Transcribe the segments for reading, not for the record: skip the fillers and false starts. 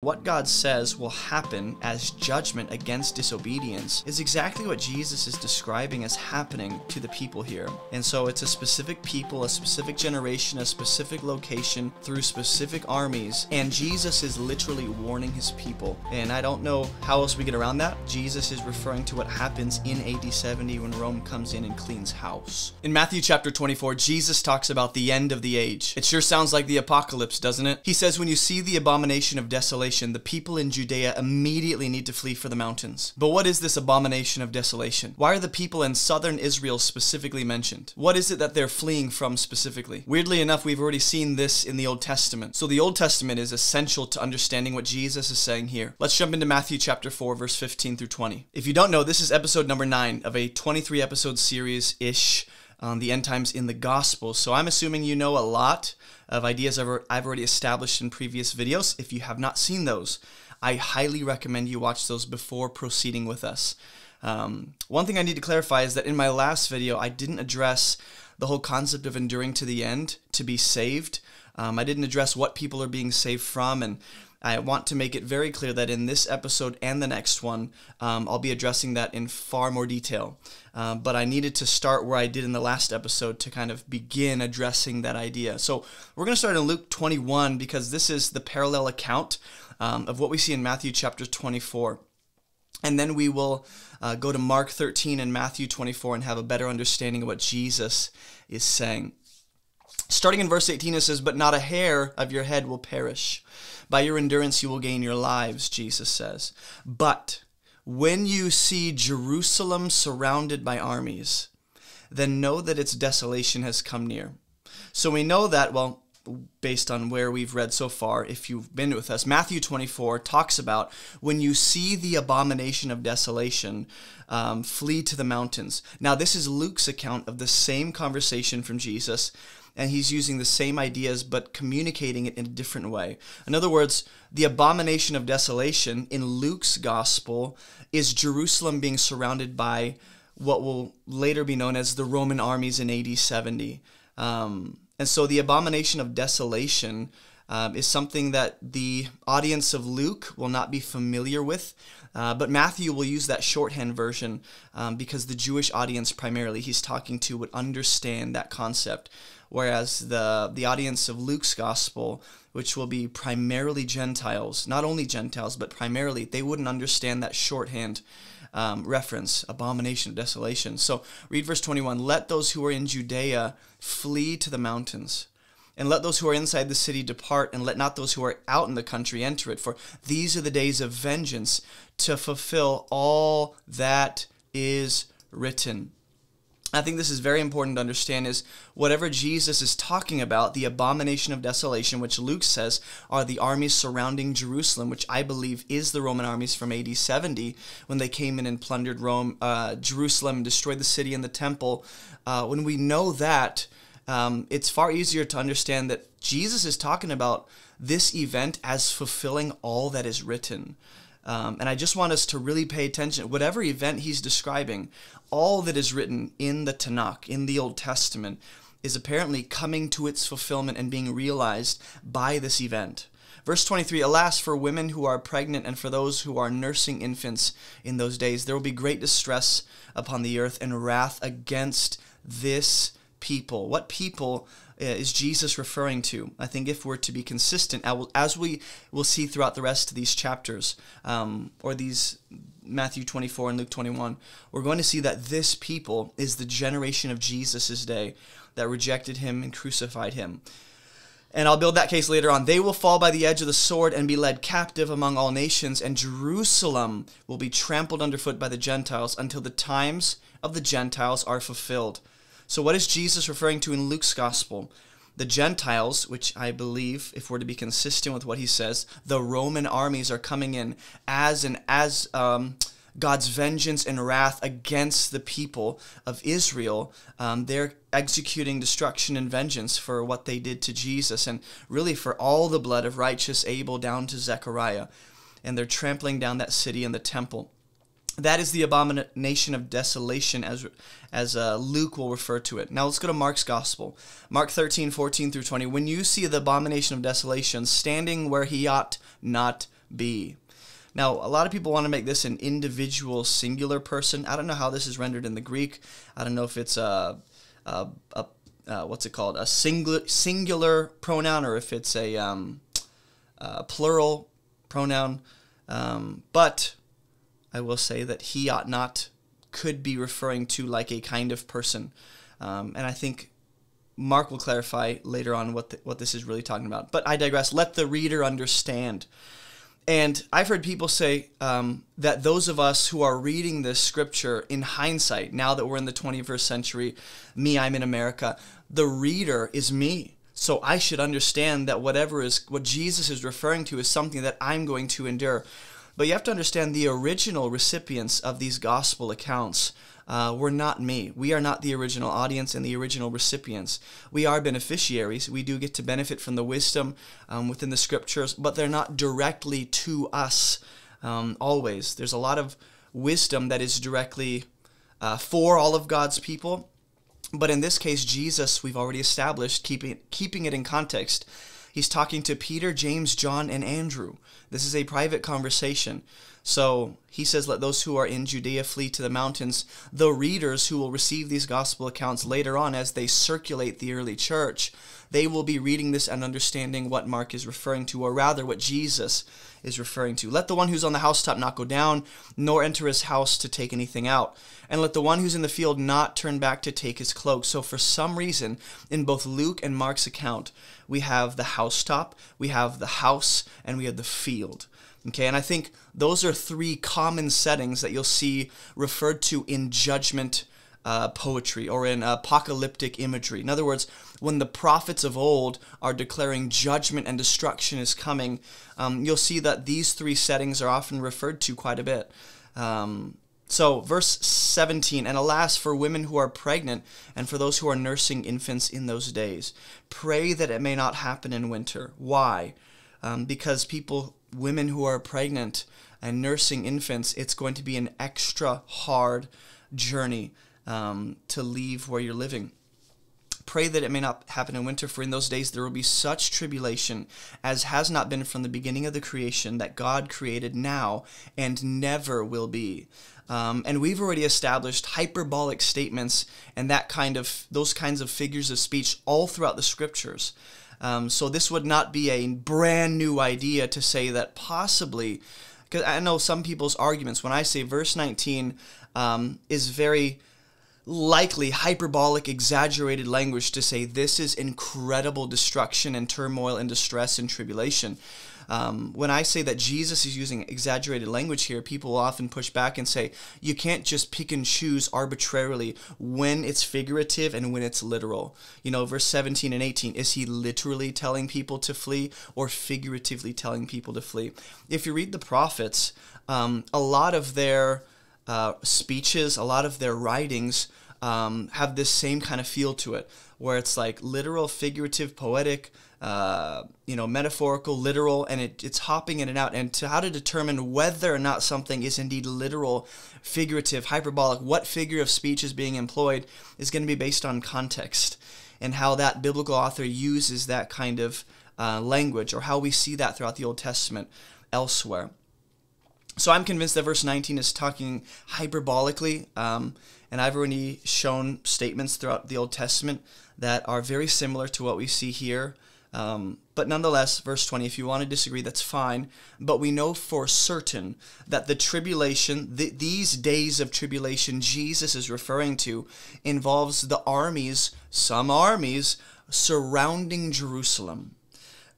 What God says will happen as judgment against disobedience is exactly what Jesus is describing as happening to the people here. And so it's a specific people, a specific generation, a specific location through specific armies. And Jesus is literally warning his people. And I don't know how else we get around that. Jesus is referring to what happens in AD 70 when Rome comes in and cleans house. In Matthew chapter 24, Jesus talks about the end of the age. It sure sounds like the apocalypse, doesn't it? He says, when you see the abomination of desolation, the people in Judea immediately need to flee for the mountains. But what is this abomination of desolation? Why are the people in southern Israel specifically mentioned? What is it that they're fleeing from specifically? Weirdly enough, we've already seen this in the Old Testament. So the Old Testament is essential to understanding what Jesus is saying here. Let's jump into Matthew chapter 4, verse 15 through 20. If you don't know, this is episode number 9 of a 23 episode series-ish on the end times in the gospel. So I'm assuming you know a lot of ideas I've already established in previous videos. If you have not seen those, I highly recommend you watch those before proceeding with us. One thing I need to clarify is that in my last video, I didn't address the whole concept of enduring to the end to be saved. I didn't address what people are being saved from, and I want to make it very clear that in this episode and the next one, I'll be addressing that in far more detail. But I needed to start where I did in the last episode to kind of begin addressing that idea. So we're going to start in Luke 21 because this is the parallel account of what we see in Matthew chapter 24. And then we will go to Mark 13 and Matthew 24 and have a better understanding of what Jesus is saying. Starting in verse 18, it says, "But not a hair of your head will perish. By your endurance you will gain your lives," Jesus says. "But when you see Jerusalem surrounded by armies, then know that its desolation has come near." So we know that, well, based on where we've read so far, if you've been with us, Matthew 24 talks about when you see the abomination of desolation, flee to the mountains. Now, this is Luke's account of the same conversation from Jesus, and he's using the same ideas but communicating it in a different way. In other words, the abomination of desolation in Luke's gospel is Jerusalem being surrounded by what will later be known as the Roman armies in AD 70. And so the abomination of desolation is something that the audience of Luke will not be familiar with, but Matthew will use that shorthand version because the Jewish audience primarily he's talking to would understand that concept, whereas the audience of Luke's gospel, which will be primarily Gentiles, not only Gentiles, but primarily, they wouldn't understand that shorthand reference, abomination of desolation. So read verse 21, "Let those who are in Judea flee to the mountains, and let those who are inside the city depart, and let not those who are out in the country enter it, for these are the days of vengeance, to fulfill all that is written." I think this is very important to understand is whatever Jesus is talking about, the abomination of desolation, which Luke says are the armies surrounding Jerusalem, which I believe is the Roman armies from AD 70 when they came in and plundered Jerusalem and destroyed the city and the temple. When we know that, it's far easier to understand that Jesus is talking about this event as fulfilling all that is written. And I just want us to really pay attention. Whatever event he's describing, all that is written in the Tanakh, in the Old Testament, is apparently coming to its fulfillment and being realized by this event. Verse 23, "Alas, for women who are pregnant and for those who are nursing infants in those days, there will be great distress upon the earth and wrath against this people." What people is Jesus referring to? I think if we're to be consistent, as we will see throughout the rest of these chapters, or these Matthew 24 and Luke 21, we're going to see that this people is the generation of Jesus' day that rejected him and crucified him. And I'll build that case later on. "They will fall by the edge of the sword and be led captive among all nations, and Jerusalem will be trampled underfoot by the Gentiles until the times of the Gentiles are fulfilled." So what is Jesus referring to in Luke's gospel? The Gentiles, which I believe, if we're to be consistent with what he says, the Roman armies are coming in as God's vengeance and wrath against the people of Israel. They're executing destruction and vengeance for what they did to Jesus and really for all the blood of righteous Abel down to Zechariah. And they're trampling down that city and the temple. That is the abomination of desolation as Luke will refer to it. Now let's go to Mark's gospel. Mark 13, 14 through 20. "When you see the abomination of desolation standing where he ought not be. Now, a lot of people want to make this an individual singular person. I don't know how this is rendered in the Greek. I don't know if it's what's it called? A singular pronoun, or if it's a plural pronoun. But I will say that he ought not could be referring to like a kind of person. And I think Mark will clarify later on what this is really talking about. But I digress. Let the reader understand. And I've heard people say that those of us who are reading this scripture in hindsight, now that we're in the 21st century, I'm in America, the reader is me. So I should understand that what Jesus is referring to is something that I'm going to endure. But you have to understand the original recipients of these gospel accounts were not me. We are not the original audience and the original recipients. We are beneficiaries. We do get to benefit from the wisdom within the scriptures, but they're not directly to us always. There's a lot of wisdom that is directly for all of God's people. But in this case, Jesus, we've already established, keeping it in context, he's talking to Peter, James, John, and Andrew. This is a private conversation. So he says, let those who are in Judea flee to the mountains. The readers who will receive these gospel accounts later on as they circulate the early church, they will be reading this and understanding what Mark is referring to, or rather what Jesus is referring to. Let the one who's on the housetop not go down, nor enter his house to take anything out. And let the one who's in the field not turn back to take his cloak. So for some reason, in both Luke and Mark's account, we have the housetop, we have the house, and we have the field. Okay, and I think those are three common settings that you'll see referred to in judgment poetry or in apocalyptic imagery. In other words, when the prophets of old are declaring judgment and destruction is coming, you'll see that these three settings are often referred to quite a bit. So verse 17, and alas for women who are pregnant and for those who are nursing infants in those days. Pray that it may not happen in winter. Why? Because women who are pregnant and nursing infants, it's going to be an extra hard journey to leave where you're living. Pray that it may not happen in winter, for in those days there will be such tribulation as has not been from the beginning of the creation that God created now and never will be. And we've already established hyperbolic statements and those kinds of figures of speech all throughout the scriptures. So this would not be a brand new idea to say that possibly, because I know some people's arguments when I say verse 19 is very likely hyperbolic, exaggerated language to say this is incredible destruction and turmoil and distress and tribulation. When I say that Jesus is using exaggerated language here, people will often push back and say, you can't just pick and choose arbitrarily when it's figurative and when it's literal. Verse 17 and 18, is he literally telling people to flee or figuratively telling people to flee? If you read the prophets, a lot of their speeches, a lot of their writings have this same kind of feel to it, where it's like literal, figurative, poetic, metaphorical, literal, and it's hopping in and out. And how to determine whether or not something is indeed literal, figurative, hyperbolic, what figure of speech is being employed is going to be based on context and how that biblical author uses that kind of language, or how we see that throughout the Old Testament elsewhere. So I'm convinced that verse 19 is talking hyperbolically, and I've already shown statements throughout the Old Testament that are very similar to what we see here. But nonetheless, verse 20, if you want to disagree, that's fine. But we know for certain that the tribulation, these days of tribulation Jesus is referring to, involves the armies, some armies, surrounding Jerusalem.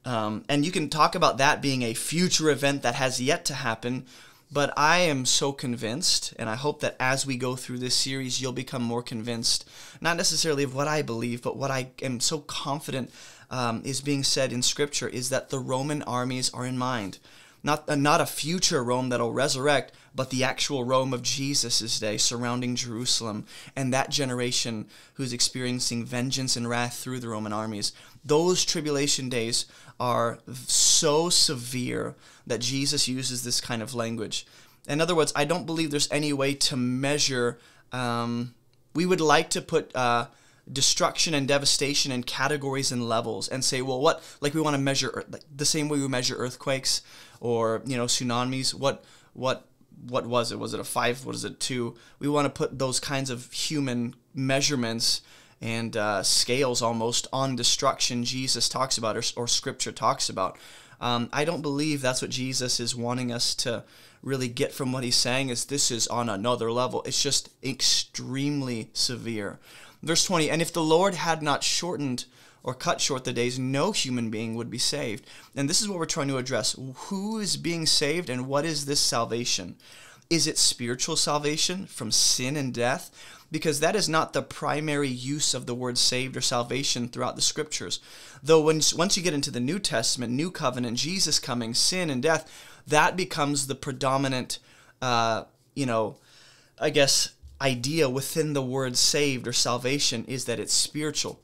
And you can talk about that being a future event that has yet to happen, but I am so convinced, and I hope that as we go through this series, you'll become more convinced, not necessarily of what I believe, but what I am so confident is being said in Scripture, is that the Roman armies are in mind. Not a future Rome that'll resurrect, but the actual Rome of Jesus' day surrounding Jerusalem, and that generation who's experiencing vengeance and wrath through the Roman armies. Those tribulation days are so severe that Jesus uses this kind of language. In other words, I don't believe there's any way to measure. We would like to put destruction and devastation in categories and levels and say, well, what, like we want to measure, like the same way we measure earthquakes or, you know, tsunamis, what was it? Was it a 5? What is it, 2? We want to put those kinds of human measurements and scales almost on destruction Jesus talks about or Scripture talks about. I don't believe that's what Jesus is wanting us to really get from what he's saying, is this is on another level. It's just extremely severe. Verse 20, and if the Lord had not shortened or cut short the days, no human being would be saved. And this is what we're trying to address. Who is being saved and what is this salvation? Is it spiritual salvation from sin and death? Because that is not the primary use of the word saved or salvation throughout the Scriptures. Though once you get into the New Testament, New Covenant, Jesus coming, sin and death, that becomes the predominant, I guess, idea within the word saved or salvation, is that it's spiritual.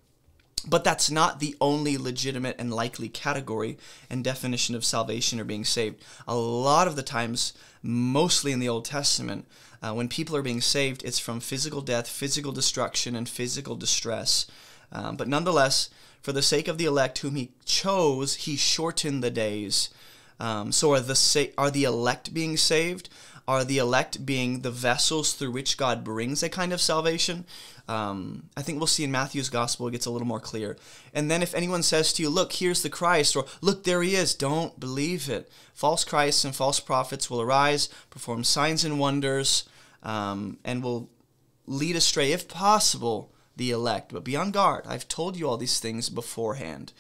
But that's not the only legitimate and likely category and definition of salvation or being saved. A lot of the times, mostly in the Old Testament, when people are being saved, it's from physical death, physical destruction, and physical distress. But nonetheless, for the sake of the elect whom he chose, he shortened the days. So are the elect being saved? Are the elect being the vessels through which God brings a kind of salvation? I think we'll see in Matthew's gospel it gets a little more clear. And then if anyone says to you, look, here's the Christ, or look, there he is, don't believe it. False Christs and false prophets will arise, perform signs and wonders, and will lead astray, if possible, the elect. But be on guard. I've told you all these things beforehand.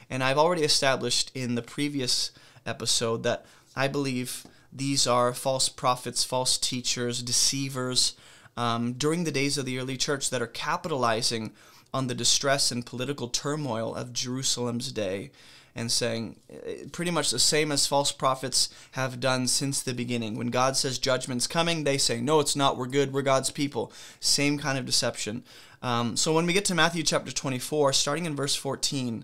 And I've already established in the previous episode that I believe these are false prophets, false teachers, deceivers during the days of the early church that are capitalizing on the distress and political turmoil of Jerusalem's day and saying pretty much the same as false prophets have done since the beginning. When God says judgment's coming, they say, no, it's not, we're good, we're God's people. Same kind of deception. So when we get to Matthew chapter 24, starting in verse 14,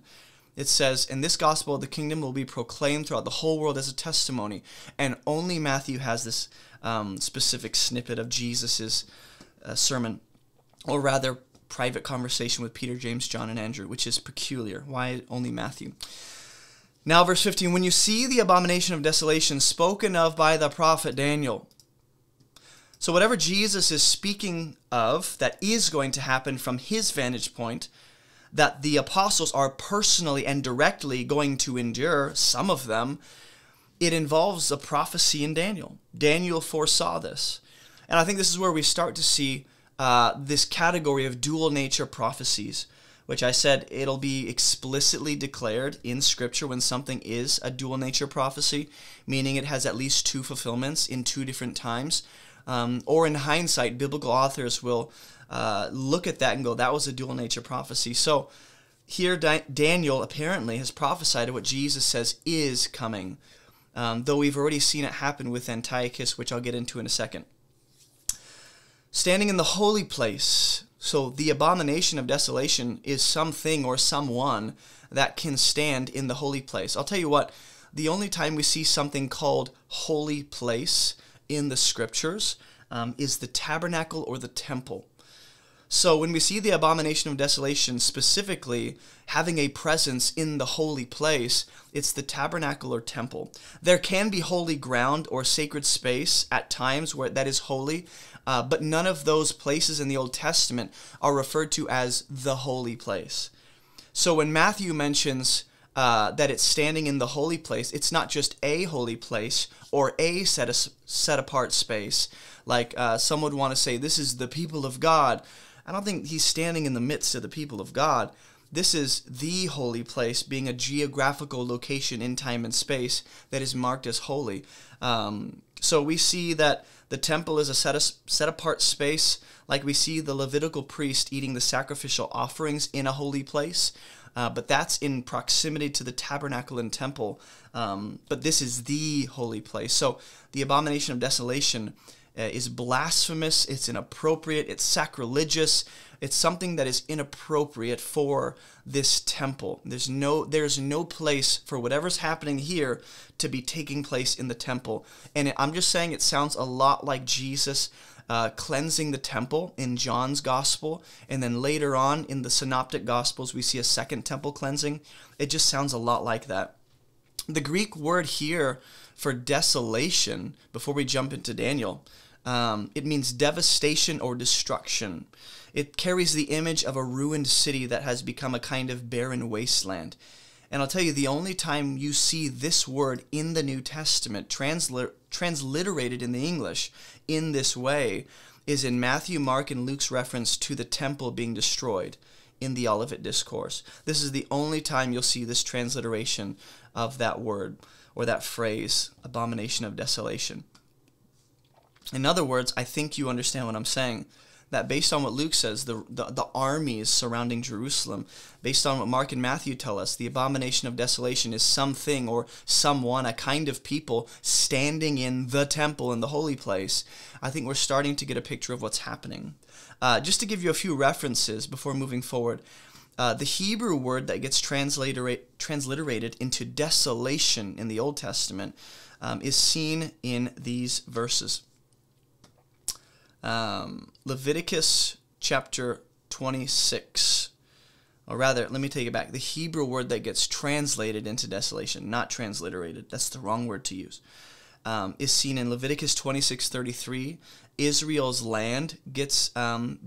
it says, "In this gospel of the kingdom will be proclaimed throughout the whole world as a testimony." And only Matthew has this specific snippet of Jesus' sermon, or rather private conversation with Peter, James, John, and Andrew, which is peculiar. Why only Matthew? Now, verse 15, "When you see the abomination of desolation spoken of by the prophet Daniel." So whatever Jesus is speaking of that is going to happen from his vantage point, that the apostles are personally and directly going to endure, some of them, it involves a prophecy in Daniel. Daniel foresaw this. And I think this is where we start to see this category of dual nature prophecies, which I said it'll be explicitly declared in Scripture when something is a dual nature prophecy, meaning it has at least two fulfillments in two different times. Or in hindsight, biblical authors will look at that and go, that was a dual nature prophecy. So here Daniel apparently has prophesied what Jesus says is coming, though we've already seen it happen with Antiochus, which I'll get into in a second. Standing in the holy place. So the abomination of desolation is something or someone that can stand in the holy place. I'll tell you what, the only time we see something called holy place in the Scriptures is the tabernacle or the temple. So when we see the abomination of desolation specifically having a presence in the holy place, it's the tabernacle or temple. There can be holy ground or sacred space at times where that is holy, but none of those places in the Old Testament are referred to as the holy place. So when Matthew mentions that it's standing in the holy place, it's not just a holy place or a set apart space. Like some would want to say, this is the people of God. I don't think he's standing in the midst of the people of God. This is the holy place, being a geographical location in time and space that is marked as holy. So we see that the temple is a set apart space, like we see the Levitical priest eating the sacrificial offerings in a holy place. But that's in proximity to the tabernacle and temple. But this is the holy place. So the abomination of desolation is blasphemous, it's inappropriate, it's sacrilegious, it's something that is inappropriate for this temple. There's no place for whatever's happening here to be taking place in the temple. And I'm just saying it sounds a lot like Jesus cleansing the temple in John's gospel, and then later on in the synoptic gospels we see a second temple cleansing. It just sounds a lot like that. The Greek word here for desolation, before we jump into Daniel, it means devastation or destruction. It carries the image of a ruined city that has become a kind of barren wasteland. And I'll tell you, the only time you see this word in the New Testament transliterated in the English in this way is in Matthew, Mark, and Luke's reference to the temple being destroyed in the Olivet Discourse. This is the only time you'll see this transliteration of that word or that phrase, abomination of desolation. In other words, I think you understand what I'm saying, that based on what Luke says, the armies surrounding Jerusalem, based on what Mark and Matthew tell us, the abomination of desolation is something or someone, a kind of people standing in the temple in the holy place. I think we're starting to get a picture of what's happening. Just to give you a few references before moving forward, the Hebrew word that gets transliterated into desolation in the Old Testament is seen in these verses. Leviticus chapter 26, or rather, let me take it back. The Hebrew word that gets translated into desolation, not transliterated, that's the wrong word to use, is seen in Leviticus 26:33. Israel's land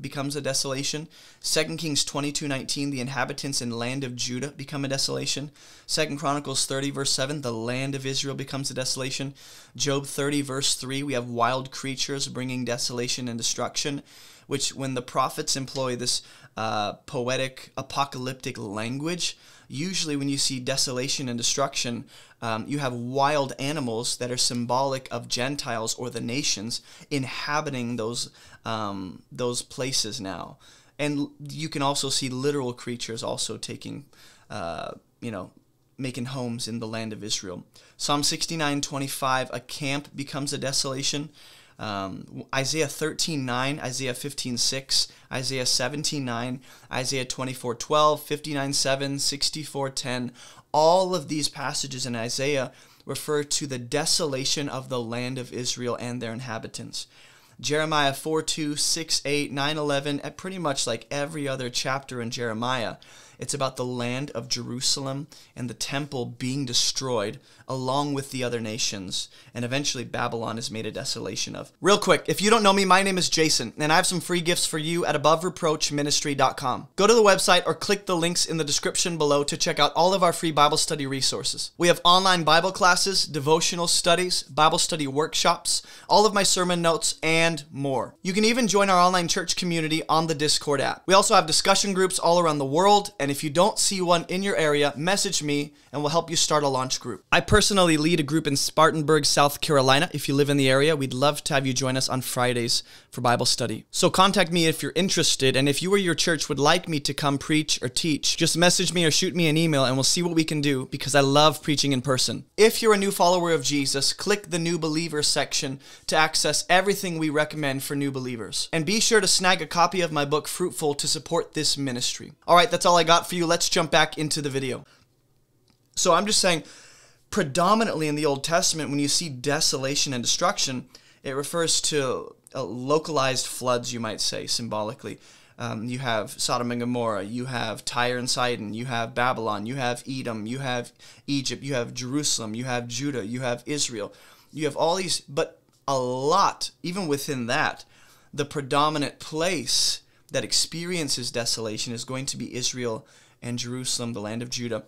becomes a desolation. 2 Kings 22:19, the inhabitants and land of Judah become a desolation. 2 Chronicles 30 verse 7, the land of Israel becomes a desolation. Job 30 verse 3, we have wild creatures bringing desolation and destruction, which when the prophets employ this poetic apocalyptic language, usually when you see desolation and destruction, you have wild animals that are symbolic of Gentiles or the nations inhabiting those places now. And you can also see literal creatures also taking, making homes in the land of Israel. Psalm 69:25, a camp becomes a desolation. Isaiah 13:9, Isaiah 15:6, Isaiah 17:9, Isaiah 24:12, 59:7, 64:10. All of these passages in Isaiah refer to the desolation of the land of Israel and their inhabitants. Jeremiah 4:2, 6:8, 9:11, and pretty much like every other chapter in Jeremiah, it's about the land of Jerusalem and the temple being destroyed along with the other nations, and eventually Babylon is made a desolation of. Real quick, if you don't know me, my name is Jason, and I have some free gifts for you at abovereproachministry.com. Go to the website or click the links in the description below to check out all of our free Bible study resources. We have online Bible classes, devotional studies, Bible study workshops, all of my sermon notes, and more. You can even join our online church community on the Discord app. We also have discussion groups all around the world, and if you don't see one in your area, message me and we'll help you start a launch group. I personally lead a group in Spartanburg, South Carolina. If you live in the area, we'd love to have you join us on Fridays for Bible study. So contact me if you're interested, and if you or your church would like me to come preach or teach, just message me or shoot me an email and we'll see what we can do, because I love preaching in person. If you're a new follower of Jesus, click the New Believers section to access everything we recommend for new believers. And be sure to snag a copy of my book, Fruitful, to support this ministry. All right, that's all I got for you. Let's jump back into the video. So I'm just saying, predominantly in the Old Testament, when you see desolation and destruction, it refers to localized floods, you might say, symbolically. You have Sodom and Gomorrah, you have Tyre and Sidon, you have Babylon, you have Edom, you have Egypt, you have Jerusalem, you have Judah, you have Israel. You have all these, but a lot, even within that, the predominant place that experiences desolation is going to be Israel and Jerusalem, the land of Judah.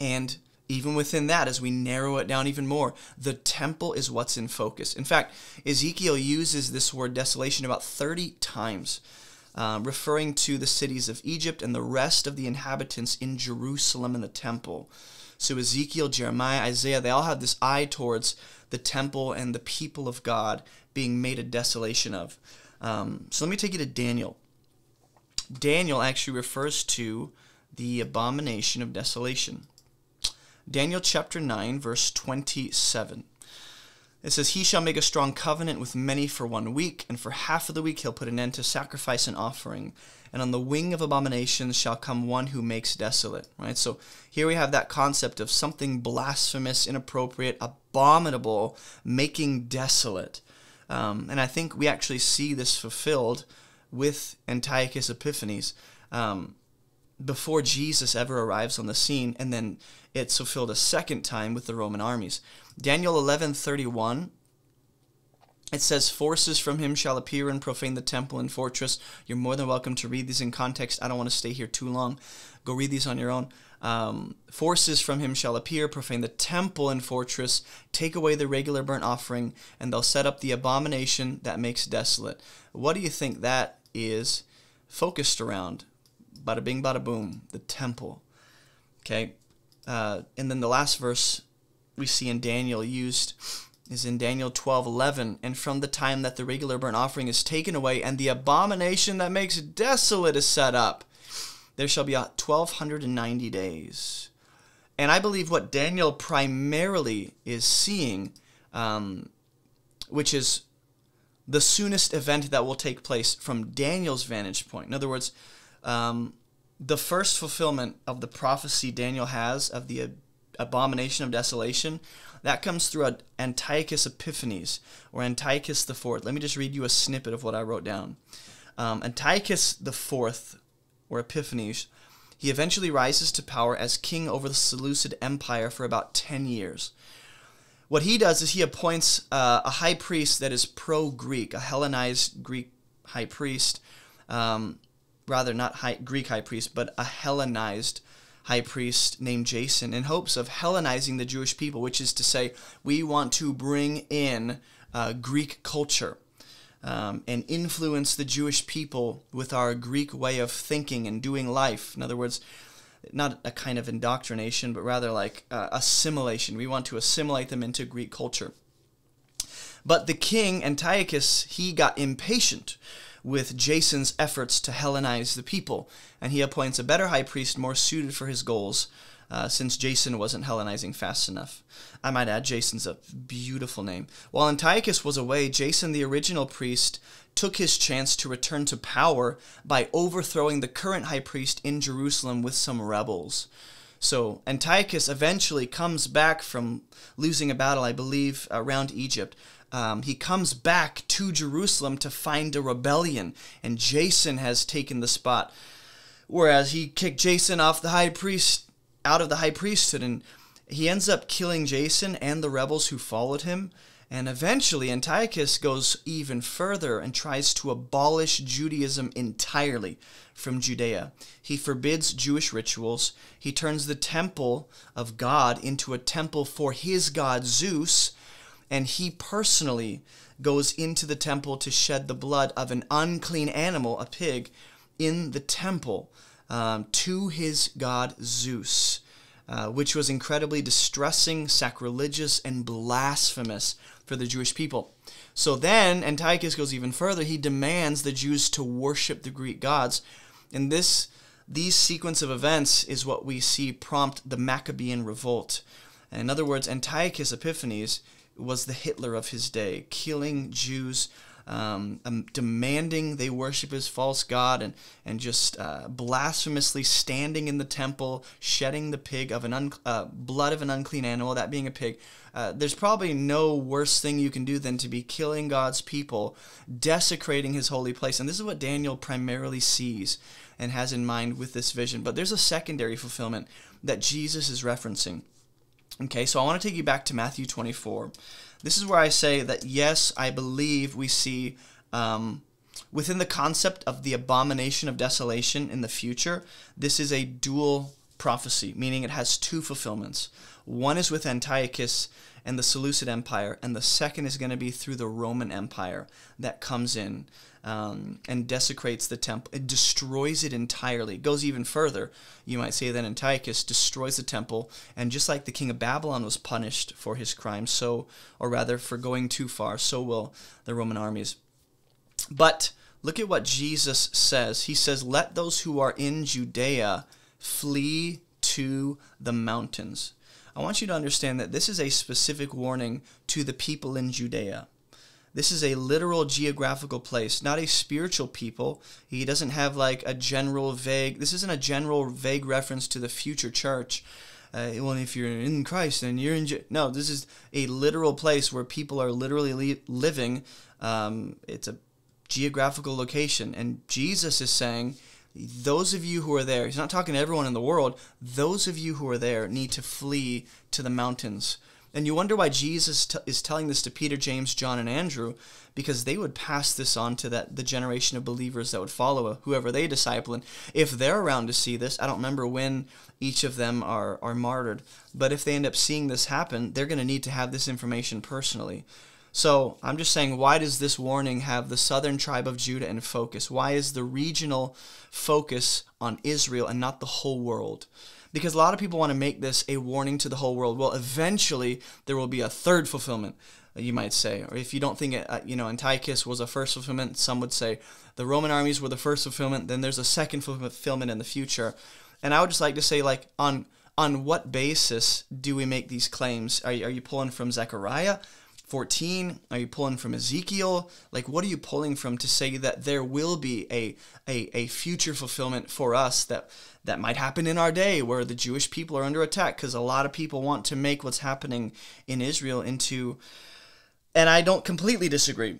And even within that, as we narrow it down even more, the temple is what's in focus. In fact, Ezekiel uses this word desolation about 30 times, referring to the cities of Egypt and the rest of the inhabitants in Jerusalem and the temple. So Ezekiel, Jeremiah, Isaiah, they all have this eye towards the temple and the people of God being made a desolation of. So let me take you to Daniel. Daniel actually refers to the abomination of desolation. Daniel chapter 9, verse 27. It says, he shall make a strong covenant with many for 1 week, and for half of the week he'll put an end to sacrifice and offering. And on the wing of abominations shall come one who makes desolate. Right? So here we have that concept of something blasphemous, inappropriate, abominable, making desolate. And I think we actually see this fulfilled with Antiochus Epiphanes before Jesus ever arrives on the scene, and then it's fulfilled a second time with the Roman armies. Daniel 11:31, it says, forces from him shall appear and profane the temple and fortress. You're more than welcome to read these in context. I don't want to stay here too long. Go read these on your own. Forces from him shall appear, profane the temple and fortress, take away the regular burnt offering, and they'll set up the abomination that makes desolate. What do you think that is focused around? Bada bing, bada boom, the temple. Okay, and then the last verse we see in Daniel used is in Daniel 12:11, and from the time that the regular burnt offering is taken away and the abomination that makes desolate is set up, there shall be 1,290 days. And I believe what Daniel primarily is seeing, which is the soonest event that will take place from Daniel's vantage point. In other words, the first fulfillment of the prophecy Daniel has of the abomination of desolation, that comes through Antiochus Epiphanes, or Antiochus IV. Let me just read you a snippet of what I wrote down. Antiochus IV, or Epiphanes, he eventually rises to power as king over the Seleucid Empire for about 10 years. What he does is he appoints a high priest that is pro-Greek, a Hellenized Greek high priest, rather not Greek high priest, but a Hellenized high priest named Jason, in hopes of Hellenizing the Jewish people, which is to say, we want to bring in Greek culture and influence the Jewish people with our Greek way of thinking and doing life. In other words, not a kind of indoctrination, but rather like assimilation. We want to assimilate them into Greek culture. But the king, Antiochus, he got impatient with Jason's efforts to Hellenize the people, and he appoints a better high priest more suited for his goals, since Jason wasn't Hellenizing fast enough. I might add, Jason's a beautiful name. While Antiochus was away, Jason, the original priest, took his chance to return to power by overthrowing the current high priest in Jerusalem with some rebels. So Antiochus eventually comes back from losing a battle, I believe, around Egypt. He comes back to Jerusalem to find a rebellion, and Jason has taken the spot. Whereas he kicked Jason off the high priest, out of the high priesthood, and he ends up killing Jason and the rebels who followed him. And eventually Antiochus goes even further and tries to abolish Judaism entirely from Judea. He forbids Jewish rituals. He turns the temple of God into a temple for his god Zeus, and he personally goes into the temple to shed the blood of an unclean animal, a pig, in the temple to his god Zeus, which was incredibly distressing, sacrilegious, and blasphemous for the Jewish people. So then Antiochus goes even further. He demands the Jews to worship the Greek gods. And these sequence of events is what we see prompt the Maccabean revolt. In other words, Antiochus Epiphanes was the Hitler of his day, killing Jews, demanding they worship his false god, and just blasphemously standing in the temple, shedding the pig of blood of an unclean animal, that being a pig. There's probably no worse thing you can do than to be killing God's people, desecrating his holy place. And this is what Daniel primarily sees and has in mind with this vision. But there's a secondary fulfillment that Jesus is referencing. Okay, so I want to take you back to Matthew 24. This is where I say that, yes, I believe we see within the concept of the abomination of desolation in the future, this is a dual prophecy, meaning it has two fulfillments. One is with Antiochus and the Seleucid Empire, and the second is going to be through the Roman Empire that comes in and desecrates the temple. It destroys it entirely. It goes even further. You might say that Antiochus destroys the temple, and just like the king of Babylon was punished for his crime, or rather for going too far, so will the Roman armies. But look at what Jesus says. He says, "Let those who are in Judea flee to the mountains." I want you to understand that this is a specific warning to the people in Judea. This is a literal geographical place, not a spiritual people. He doesn't have like a general vague, this isn't a general vague reference to the future church. Well, if you're in Christ, then you're in... No, this is a literal place where people are literally living. It's a geographical location. And Jesus is saying, those of you who are there, he's not talking to everyone in the world, those of you who are there need to flee to the mountains. And you wonder why Jesus is telling this to Peter, James, John, and Andrew, because they would pass this on to the generation of believers that would follow whoever they disciple. And if they're around to see this, I don't remember when each of them are martyred, but if they end up seeing this happen, they're going to need to have this information personally. So I'm just saying, why does this warning have the southern tribe of Judah in focus? Why is the regional focus on Israel and not the whole world? Because a lot of people want to make this a warning to the whole world. Well, eventually there will be a third fulfillment, you might say. Or if you don't think Antiochus was a first fulfillment, some would say the Roman armies were the first fulfillment, then there's a second fulfillment in the future. And I would just like to say, like, on what basis do we make these claims? Are you pulling from Zechariah 14? Are you pulling from Ezekiel? Like, what are you pulling from to say that there will be a future fulfillment for us that might happen in our day where the Jewish people are under attack? Because a lot of people want to make what's happening in Israel into, and I don't completely disagree,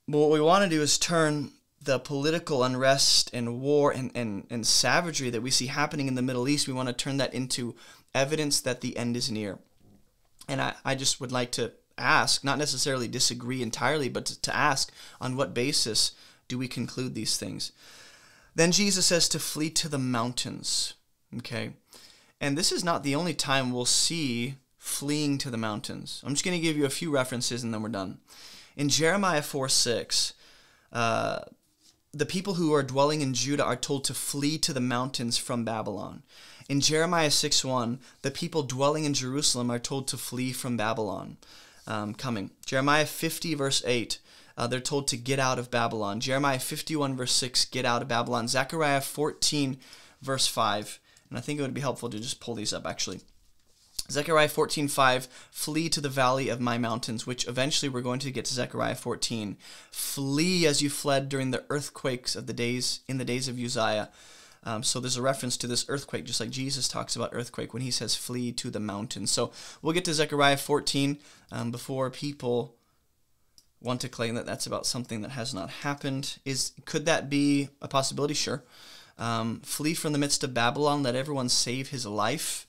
but what we want to do is turn the political unrest and war and savagery that we see happening in the Middle East, we want to turn that into evidence that the end is near. And I just would like to ask, not necessarily disagree entirely, but to ask, on what basis do we conclude these things? Then Jesus says to flee to the mountains, okay? And this is not the only time we'll see fleeing to the mountains. I'm just going to give you a few references and then we're done. In Jeremiah 4:6, the people who are dwelling in Judah are told to flee to the mountains from Babylon. In Jeremiah 6:1, the people dwelling in Jerusalem are told to flee from Babylon coming. Jeremiah 50 verse 8, they're told to get out of Babylon. Jeremiah 51 verse 6, get out of Babylon. Zechariah 14 verse 5, and I think it would be helpful to just pull these up actually. Zechariah 14:5, flee to the valley of my mountains, which eventually we're going to get to Zechariah 14. Flee as you fled during the earthquakes of in the days of Uzziah. So there's a reference to this earthquake, just like Jesus talks about earthquake when he says flee to the mountains. So we'll get to Zechariah 14 before people want to claim that that's about something that has not happened. Could that be a possibility? Sure. Flee from the midst of Babylon, let everyone save his life.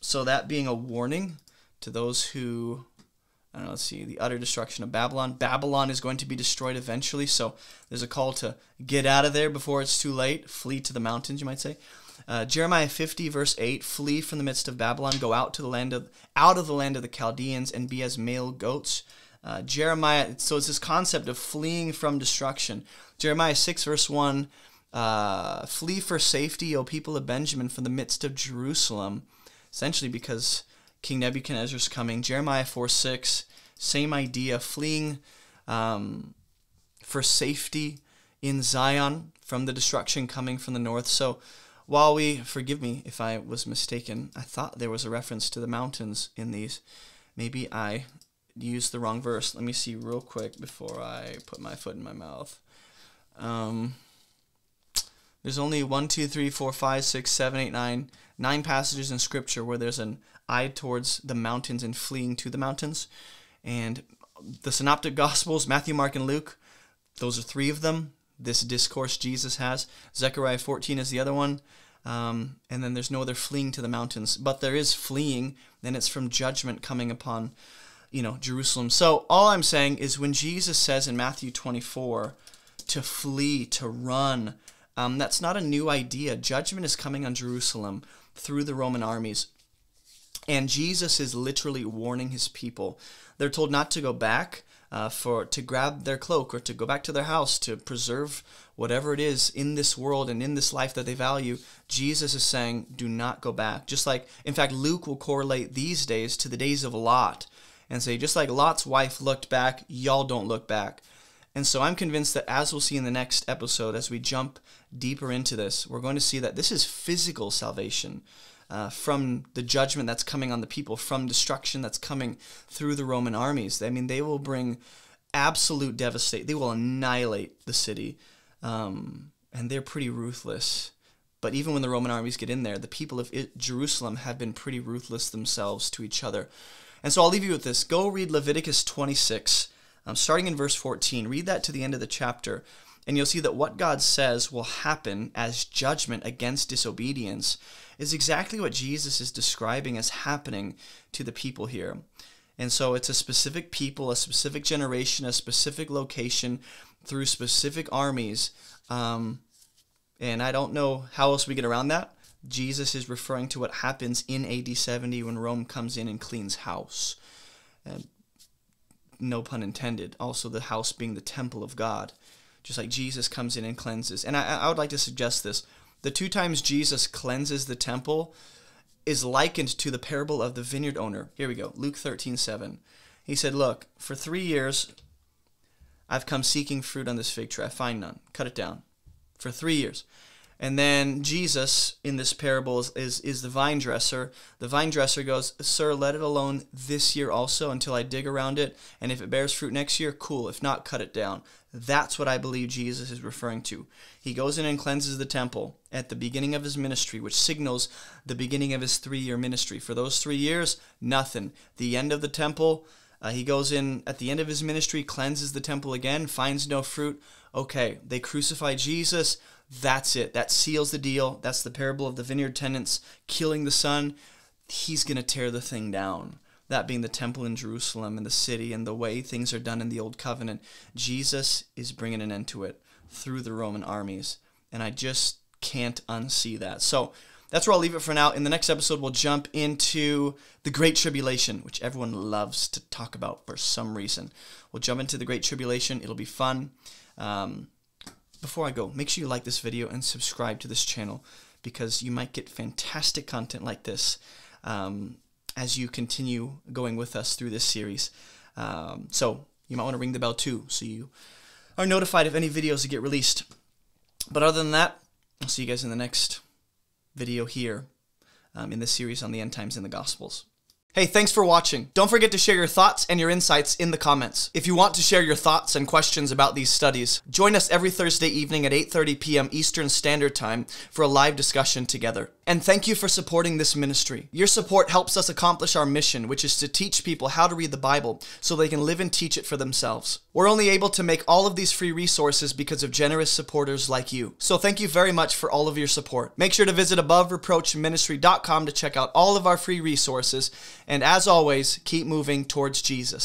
So that being a warning to those who, let's see, the utter destruction of Babylon. Babylon is going to be destroyed eventually, so there's a call to get out of there before it's too late. Flee to the mountains, you might say. Jeremiah 50 verse 8, flee from the midst of Babylon, go out of the land of the Chaldeans and be as male goats. Jeremiah, so it's this concept of fleeing from destruction. Jeremiah 6 verse 1, flee for safety, O people of Benjamin, from the midst of Jerusalem. Essentially because King Nebuchadnezzar is coming. Jeremiah 4:6, same idea, fleeing for safety in Zion from the destruction coming from the north. So while forgive me if I was mistaken, I thought there was a reference to the mountains in these. Maybe I used the wrong verse. Let me see real quick before I put my foot in my mouth. There's only 1, 2, 3, 4, 5, 6, 7, 8, 9 passages in Scripture where there's an eye towards the mountains and fleeing to the mountains. And the Synoptic Gospels, Matthew, Mark, and Luke, those are 3 of them. This discourse Jesus has. Zechariah 14 is the other one. And then there's no other fleeing to the mountains. But there is fleeing, then it's from judgment coming upon, Jerusalem. So all I'm saying is when Jesus says in Matthew 24 to flee, to run, that's not a new idea. Judgment is coming on Jerusalem through the Roman armies. And Jesus is literally warning his people. They're told not to go back, to grab their cloak or to go back to their house to preserve whatever it is in this world and in this life that they value. Jesus is saying, do not go back. Just like, in fact, Luke will correlate these days to the days of Lot and say, just like Lot's wife looked back, y'all don't look back. And so I'm convinced that, as we'll see in the next episode, as we jump deeper into this, we're going to see that this is physical salvation. from the judgment that's coming on the people, from destruction that's coming through the Roman armies. I mean, they will bring absolute devastation. They will annihilate the city, and they're pretty ruthless. But even when the Roman armies get in there, the people of Jerusalem have been pretty ruthless themselves to each other. And so I'll leave you with this. Go read Leviticus 26, starting in verse 14. Read that to the end of the chapter, and you'll see that what God says will happen as judgment against disobedience is exactly what Jesus is describing as happening to the people here. And so it's a specific people, a specific generation, a specific location, through specific armies. And I don't know how else we get around that. Jesus is referring to what happens in AD 70 when Rome comes in and cleans house. No pun intended. Also the house being the temple of God. Just like Jesus comes in and cleanses. And I would like to suggest this. The 2 times Jesus cleanses the temple is likened to the parable of the vineyard owner. Here we go. Luke 13:7. He said, look, for 3 years I've come seeking fruit on this fig tree. I find none. Cut it down. For 3 years. And then Jesus, in this parable, is the vine dresser. The vine dresser goes, sir, let it alone this year also until I dig around it. And if it bears fruit next year, cool. If not, cut it down. That's what I believe Jesus is referring to. He goes in and cleanses the temple at the beginning of his ministry, which signals the beginning of his 3-year ministry. For those 3 years, nothing. The end of the temple, he goes in at the end of his ministry, cleanses the temple again, finds no fruit. Okay, they crucify Jesus. That's it. That seals the deal. That's the parable of the vineyard tenants killing the son. He's going to tear the thing down. That being the temple in Jerusalem and the city and the way things are done in the Old Covenant. Jesus is bringing an end to it through the Roman armies. And I just can't unsee that. So that's where I'll leave it for now. In the next episode, we'll jump into the Great Tribulation, which everyone loves to talk about for some reason. We'll jump into the Great Tribulation. It'll be fun. Before I go, make sure you like this video and subscribe to this channel, because you might get fantastic content like this as you continue going with us through this series. So you might want to ring the bell too, so you are notified of any videos that get released. But other than that, I'll see you guys in the next video here in this series on the end times in the Gospels. Hey, thanks for watching. Don't forget to share your thoughts and your insights in the comments. If you want to share your thoughts and questions about these studies, join us every Thursday evening at 8:30 p.m. Eastern Standard Time for a live discussion together. And thank you for supporting this ministry. Your support helps us accomplish our mission, which is to teach people how to read the Bible so they can live and teach it for themselves. We're only able to make all of these free resources because of generous supporters like you. So thank you very much for all of your support. Make sure to visit abovereproachministry.com to check out all of our free resources. And as always, keep moving towards Jesus.